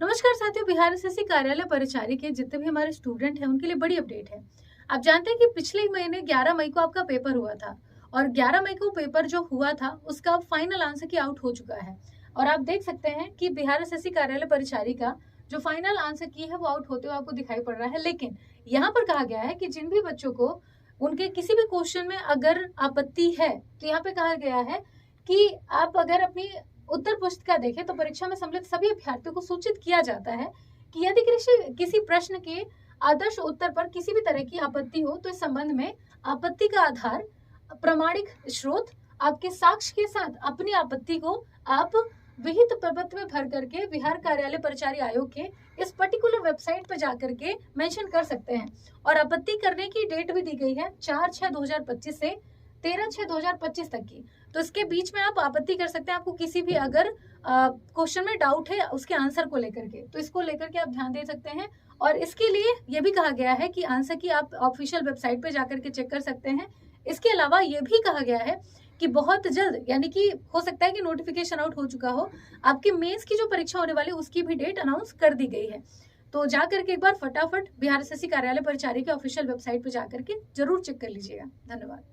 नमस्कार साथियों, बिहार एसएससी कार्यालय परिचारी के जितने भी हमारे स्टूडेंट हैं उनके लिए बड़ी अपडेट है। आप जानते हैं कि पिछले महीने 11 मई को आपका पेपर हुआ था और 11 मई को पेपर जो हुआ था उसका फाइनल आंसर की आउट हो चुका है। और आप देख सकते हैं कि बिहार एसएससी कार्यालय परिचारी का जो फाइनल आंसर की है वो आउट होते हुए आपको दिखाई पड़ रहा है। लेकिन यहाँ पर कहा गया है कि जिन भी बच्चों को उनके किसी भी क्वेश्चन में अगर आपत्ति है तो यहाँ पे कहा गया है कि आप अगर अपनी उत्तर पुस्तिका देखें तो परीक्षा में सम्मिलित सभी अभ्यर्थियों को सूचित किया जाता है कि यदि किसी प्रश्न के आदर्श उत्तर पर किसी भी तरह की आपत्ति हो तो इस संबंध में आपत्ति का आधार, प्रमाणिक स्रोत, आपके साक्ष्य के साथ अपनी आपत्ति को आप विहित प्रपत्र में भर करके बिहार कार्यालय परिचारी आयोग के इस पर्टिकुलर वेबसाइट पर जाकर के मेंशन कर सकते हैं। और आपत्ति करने की डेट भी दी गई है 4/6/2025 से 13/6/2025 तक की। तो इसके बीच में आप आपत्ति कर सकते हैं। आपको किसी भी अगर क्वेश्चन में डाउट है उसके आंसर को लेकर के, तो इसको लेकर के आप ध्यान दे सकते हैं। और इसके लिए ये भी कहा गया है कि आंसर की आप ऑफिशियल वेबसाइट पे जाकर के चेक कर सकते हैं। इसके अलावा ये भी कहा गया है कि बहुत जल्द, यानी कि हो सकता है कि नोटिफिकेशन आउट हो चुका हो, आपके मेंस की जो परीक्षा होने वाली है उसकी भी डेट अनाउंस कर दी गई है। तो जाकर के एक बार फटाफट बिहार एसएससी कार्यालय परिचारी के ऑफिशियल वेबसाइट पे जाकर के जरूर चेक कर लीजिएगा। धन्यवाद।